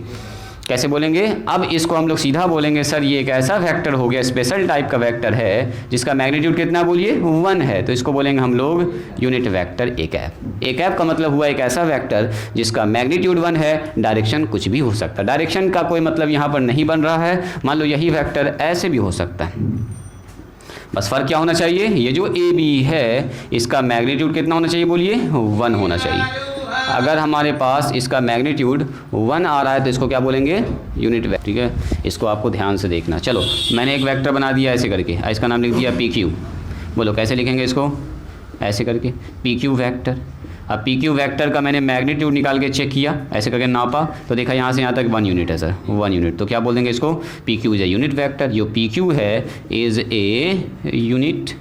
कैसे बोलेंगे? अब इसको हम लोग सीधा बोलेंगे, सर ये एक ऐसा वेक्टर हो गया, स्पेशल टाइप का वेक्टर है जिसका मैग्नीट्यूड कितना बोलिए? 1 है, तो इसको बोलेंगे हम लोग unit vector A cap. A cap का मतलब हुआ एक ऐसा वेक्टर जिसका मैग्नीट्यूड 1 है, डायरेक्शन कुछ भी हो सकता है। डायरेक्शन का कोई मतलब यहाँ पर नहीं बन रहा है, मान लो यही वेक्टर ऐसे भी हो सकता है। बस फ़र्क क्या होना चाहिए? ये जो ए बी है इसका मैग्नीट्यूड कितना होना चाहिए बोलिए? 1 होना चाहिए। अगर हमारे पास इसका मैग्नीट्यूड 1 आ रहा है तो इसको क्या बोलेंगे? Unit vector. ठीक है, इसको आपको ध्यान से देखना। चलो, मैंने एक वेक्टर बना दिया ऐसे करके, इसका नाम लिख दिया पी क्यू। बोलो कैसे लिखेंगे इसको? ऐसे करके पी क्यू वेक्टर। अब पी क्यू वेक्टर का मैंने मैग्नीट्यूड निकाल के चेक किया, ऐसे करके नापा तो देखा यहाँ से यहाँ तक 1 यूनिट है सर, 1 यूनिट। तो क्या बोल देंगे इसको? P Q is a unit vector. जो पी क्यू है इज़ ए यूनिट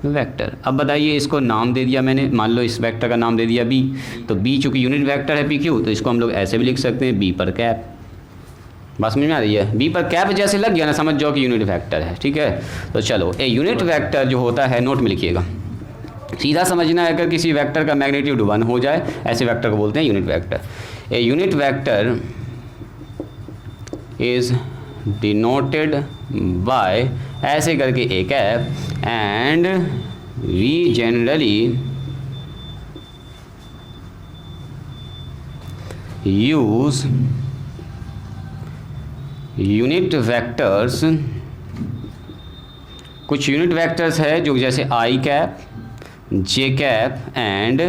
वेक्टर। अब बताइए, इसको नाम दे दिया मैंने, मान लो इस वेक्टर का नाम दे दिया बी, तो बी चूँकि यूनिट वेक्टर है पी क्यू, तो इसको हम लोग ऐसे भी लिख सकते हैं, बी पर कैप। बात समझ में आ रही है? बी पर कैप जैसे लग गया ना, समझ जाओ कि यूनिट वेक्टर है। ठीक है, तो चलो, ए यूनिट वेक्टर जो होता है, नोट में लिखिएगा, सीधा समझना है। अगर किसी वेक्टर का मैग्नीट्यूड 1 हो जाए, ऐसे वेक्टर को बोलते हैं unit vector. A unit vector is denoted by ऐसे करके a cap, and we generally use unit vectors. कुछ यूनिट वेक्टर्स है जो जैसे I cap, J cap and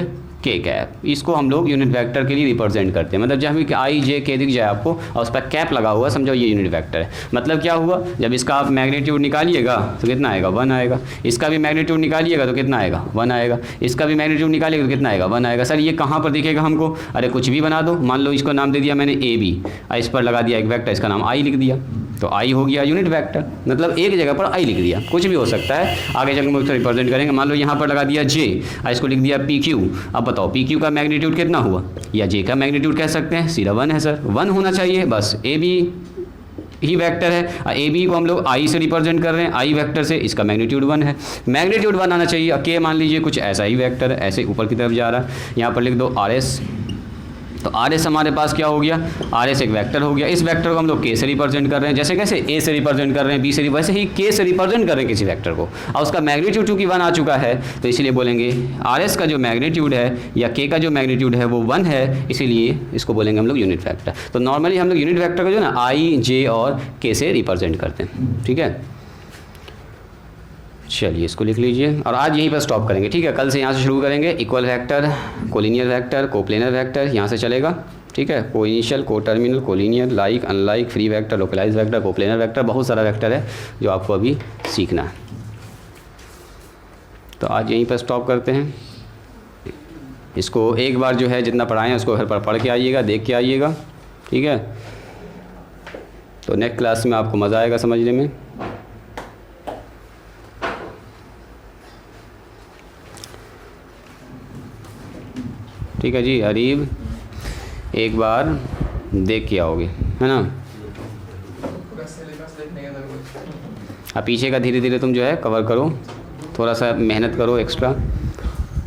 K cap, इसको हम लोग यूनिट वेक्टर के लिए रिप्रेजेंट करते हैं। मतलब जब भी आई जे के दिख जाए आपको और उस पर कैप लगा हुआ, समझो ये यूनिट वेक्टर है। मतलब क्या हुआ, जब इसका आप मैग्नीट्यूड निकालिएगा तो कितना आएगा? 1 आएगा। इसका भी मैग्नीट्यूड निकालिएगा तो कितना आएगा? 1 आएगा। इसका भी मैग्नीट्यूड निकालिएगा तो कितना आएगा? 1 आएगा। सर ये कहाँ पर दिखेगा हमको? अरे कुछ भी बना दो, मान लो इसको नाम दे दिया मैंने ए बी, इस पर लगा दिया एक वेक्टर, इसका नाम आई लिख दिया, तो आई हो गया यूनिट वेक्टर। मतलब एक जगह पर आई लिख दिया, कुछ भी हो सकता है, आगे चल के उसको रिप्रेजेंट करेंगे। मान लो यहाँ पर लगा दिया जे, इसको लिख दिया पी क्यू। अब बताओ पी क्यू का मैग्नीट्यूड कितना हुआ, या जे का मैग्नीट्यूड कह सकते हैं, सीधा 1 है सर, 1 होना चाहिए बस। ही वेक्टर है। ए बी को हम लोग आई से रिप्रेजेंट कर रहे हैं, आई वेक्टर से, इसका मैग्नीट्यूड 1 है। मैग्नीट्यूड 1 आना चाहिए। के मान लीजिए कुछ ऐसा ही वेक्टर है, ऐसे ऊपर की तरफ जा रहा है, यहाँ पर लिख दो आर एस। तो आर एस हमारे पास क्या हो गया, आर एस एक वेक्टर हो गया। इस वेक्टर को हम लोग के से रिप्रेजेंट कर रहे हैं, जैसे कैसे ए से रिप्रेजेंट कर रहे हैं, बी से, वैसे ही के से रिप्रेजेंट कर रहे हैं किसी वेक्टर को, और उसका मैग्नीट्यूड चूंकि 1 आ चुका है तो इसीलिए बोलेंगे आर एस का जो मैग्नीट्यूड है या के का जो मैग्नीट्यूड है वो 1 है, इसीलिए इसको बोलेंगे हम लोग यूनिट वेक्टर। तो नॉर्मली हम लोग यूनिट वेक्टर को जो ना आई, जे और के से रिप्रेजेंट करते हैं, ठीक है। चलिए इसको लिख लीजिए और आज यहीं पर स्टॉप करेंगे, ठीक है। कल से यहाँ से शुरू करेंगे। Equal vector, collinear vector, coplanar vector, यहाँ से चलेगा, ठीक है। को इनिशियल, को terminal, collinear, like, unlike, free vector, localise vector, coplanar vector, बहुत सारा वेक्टर है जो आपको अभी सीखना है। तो आज यहीं पर स्टॉप करते हैं। इसको एक बार जो है जितना पढ़ाएं उसको घर पर पढ़ के आइएगा, देख के आइएगा, ठीक है। तो नेक्स्ट क्लास में आपको मज़ा आएगा समझने में। ठीक है जी। अरीब एक बार देख के आओगे, है ना। अब पीछे का धीरे धीरे तुम जो है कवर करो, थोड़ा सा मेहनत करो एक्स्ट्रा।